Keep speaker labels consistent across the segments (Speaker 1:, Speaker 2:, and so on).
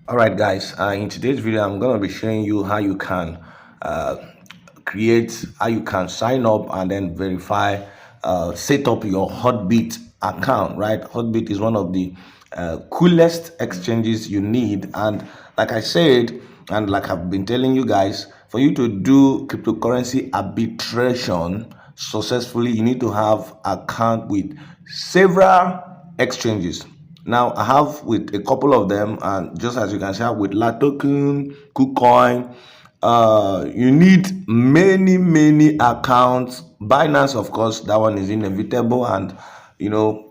Speaker 1: All right, guys. In today's video, I'm gonna be showing you how you can uh, how you can sign up and then verify, set up your Hotbit account. Right, Hotbit is one of the coolest exchanges you need, and like I said, and like I've been telling you guys, for you to do cryptocurrency arbitration successfully, you need to have account with several exchanges. Now I have with a couple of them, and just as you can see, with Latoken, KuCoin, you need many accounts. Binance, of course, that one is inevitable, and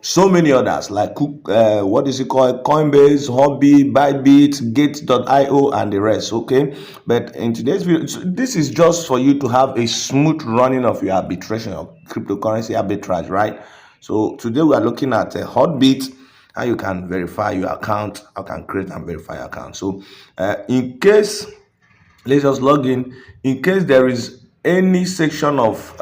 Speaker 1: so many others like what is it called, Coinbase, Hobby, Bybit, Gate.io, and the rest. Okay, but in today's video, this is just for you to have a smooth running of your arbitration of cryptocurrency arbitrage, right? So today we are looking at a Hotbit, how you can verify your account, how you can create and verify your account. So in case, let's just log in case there is any section of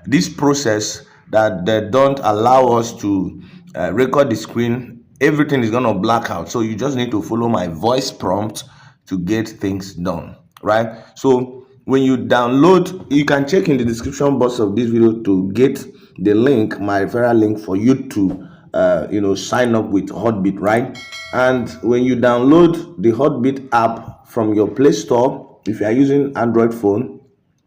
Speaker 1: this process that they don't allow us to record the screen, everything is going to black out. So you just need to follow my voice prompt to get things done, right? So when you download, you can check in the description box of this video to get the link, my referral link, for you to sign up with Hotbit, right? And when you download the Hotbit app from your Play Store, if you are using Android phone,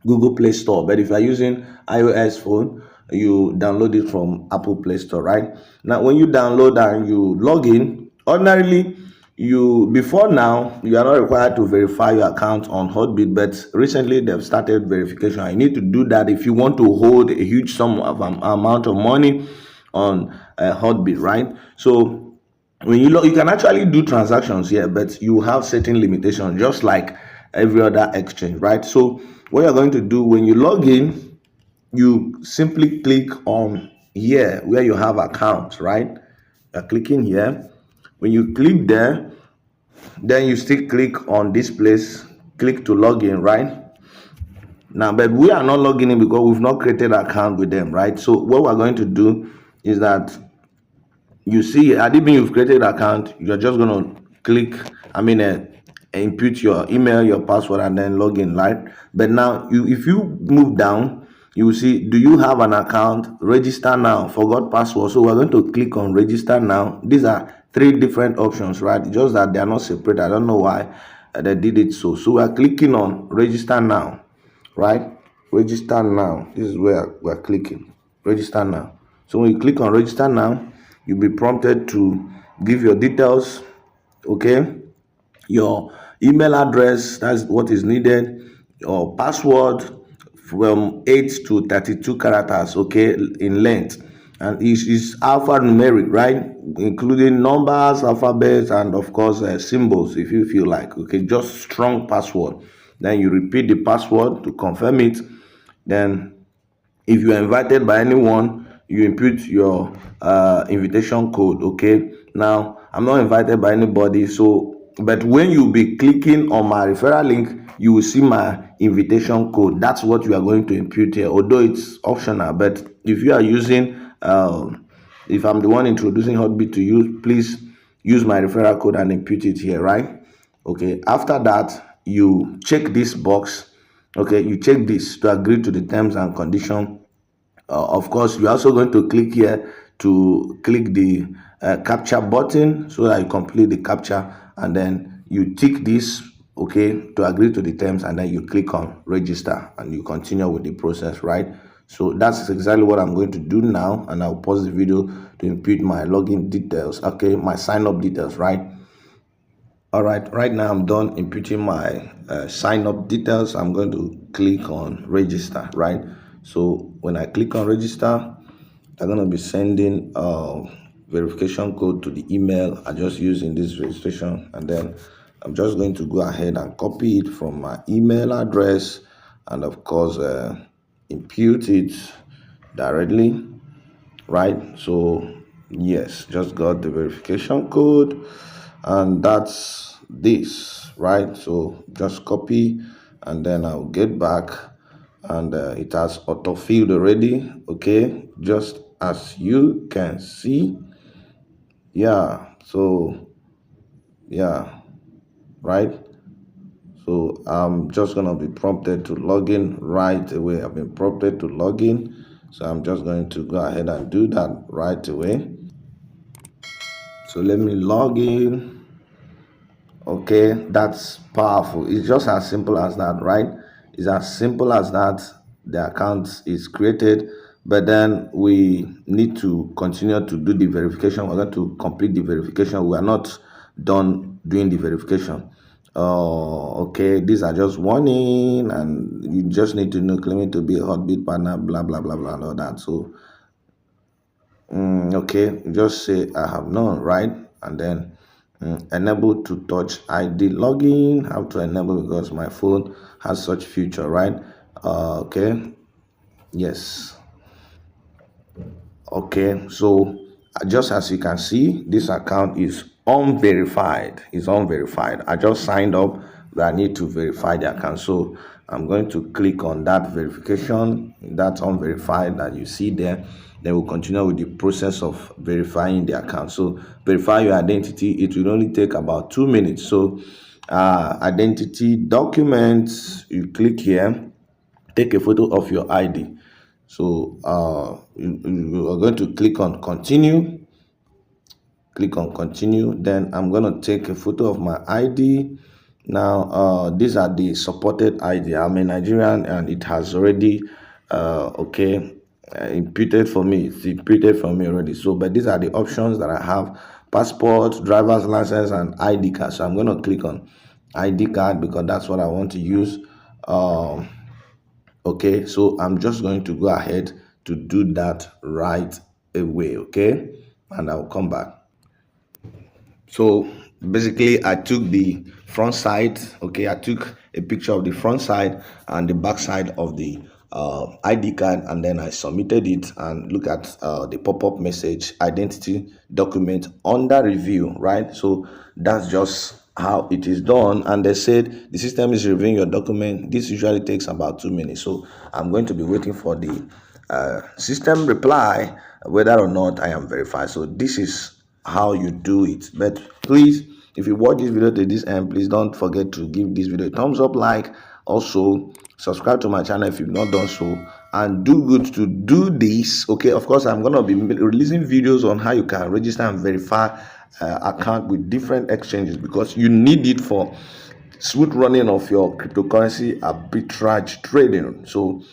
Speaker 1: Google Play Store, but if you are using iOS phone, you download it from Apple Play Store, right? Now when you download and you log in, ordinarily before now you are not required to verify your account on Hotbit, but recently they've started verification. You need to do that if you want to hold a huge sum of amount of money on Hotbit, right? So when you can actually do transactions here, but you have certain limitations, just like every other exchange, right? So what you're going to do when you log in, you simply click on here where you have accounts, right? You're clicking here. When you click there, then you still click on this place, click to log in, right? Now, but we are not logging in because we've not created an account with them, right? So what we're going to do is that, you see, at even you've created an account, you're just going to click, input your email, your password, and then log in, right? But now if you move down, you will see, do you have an account? Register now, forgot password. So we're going to click on register now. These are three different options, right? Just that they are not separate. I don't know why they did it so we're clicking on register now, right? Register now. This is where we're clicking register now. So when you click on register now, you'll be prompted to give your details, okay? Your email address, that's what is needed. Your password from 8 to 32 characters, okay, in length, and is alphanumeric, right, including numbers, alphabets, and of course symbols if you feel like. Okay, just strong password. Then you repeat the password to confirm it. Then if you are invited by anyone, you input your invitation code. Okay, now I'm not invited by anybody, so but when you be clicking on my referral link, you will see my invitation code. That's what you are going to input here, although it's optional. But if you are using if I'm the one introducing Hotbit to you, please use my referral code and input it here, right? Okay, after that you check this box. Okay, you check this to agree to the terms and condition. Of course, you're also going to click here to click the capture button so that you complete the capture, and then you tick this, okay, to agree to the terms, and then you click on register and you continue with the process, right? So that's exactly what I'm going to do now, and I'll pause the video to input my login details, okay, my sign up details, right? All right now I'm done inputting my sign up details. I'm going to click on register, right? So when I click on register, I'm going to be sending verification code to the email I just used in this registration, and then I'm just going to go ahead and copy it from my email address, and of course input it directly, right? So yes, just got the verification code, and that's this, right? So just copy, and then I'll get back, and it has auto-filled already, okay, just as you can see. Yeah, so yeah, right? So I'm just gonna be prompted to log in right away. I've been prompted to log in, so I'm just going to go ahead and do that right away. So let me log in. Okay, that's powerful. It's just as simple as that, right? It's as simple as that. The account is created, but then we need to continue to do the verification. We're going to complete the verification. We are not done doing the verification. Okay, these are just warning, and you just need to know claiming to be a Hotbit partner, blah blah blah blah, and all that. So okay, just say I have none, right? And then enable to touch ID login. How to enable, because my phone has such feature, right? Okay, yes. Okay, so just as you can see, this account is unverified. It's unverified. I just signed up, but I need to verify the account. So I'm going to click on that verification, that's unverified that you see there. Then we'll continue with the process of verifying the account. So verify your identity. It will only take about 2 minutes. So identity documents, you click here, take a photo of your ID. So you are going to click on continue. Click on continue. Then I'm going to take a photo of my ID. Now these are the supported ID. I'm a Nigerian and it has already imputed for me. It's imputed for me already. So but these are the options that I have: passport, driver's license, and ID card. So I'm going to click on ID card because that's what I want to use. Okay, so I'm just going to go ahead to do that right away. Okay, and I'll come back. So basically I took the front side. Okay, I took a picture of the front side and the back side of the ID card, and then I submitted it, and look at the pop-up message: identity document under review, right? So that's just how it is done. And they said the system is reviewing your document. This usually takes about 2 minutes, so I'm going to be waiting for the system reply whether or not I am verified. So this is how you do it. But please, if you watch this video to this end, please don't forget to give this video a thumbs up, like, also subscribe to my channel if you've not done so, and do good to do this. Okay, of course I'm going to be releasing videos on how you can register and verify account with different exchanges, because you need it for smooth running of your cryptocurrency arbitrage trading. So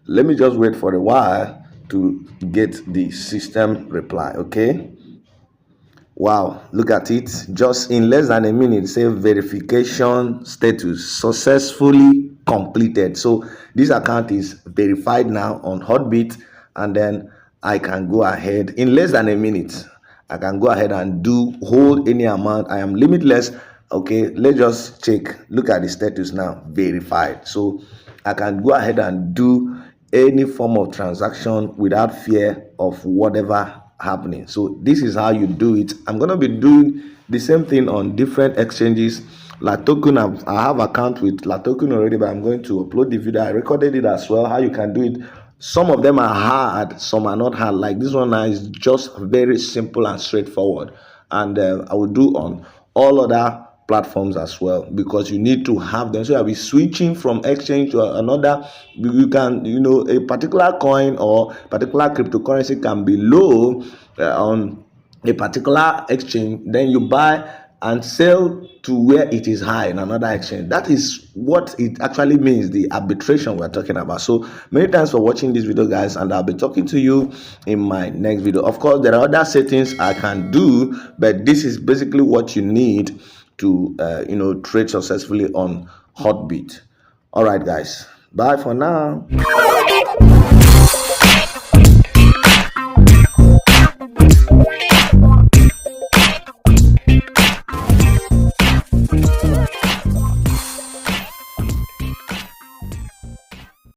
Speaker 1: let me just wait for a while to get the system reply. Okay, wow, look at it. Just in less than a minute, say verification status successfully completed. So this account is verified now on Hotbit, and then I can go ahead in less than a minute. I can go ahead and hold any amount. I am limitless. Okay, let's just check. Look at the status now, verified. So I can go ahead and do any form of transaction without fear of whatever happening. So this is how you do it. I'm going to be doing the same thing on different exchanges. Latoken, I have account with Latoken already, but I'm going to upload the video. I recorded it as well, how you can do it. Some of them are hard, some are not hard. Like this one now is just very simple and straightforward, and I will do on all other platforms as well, because you need to have them. So I'll be switching from exchange to another. You can, a particular coin or particular cryptocurrency can be low on a particular exchange, then you buy and sell to where it is high in another exchange. That is what it actually means, the arbitration we're talking about. So many thanks for watching this video, guys, and I'll be talking to you in my next video. Of course, there are other settings I can do, but this is basically what you need to trade successfully on Hotbit. All right, guys, bye for now.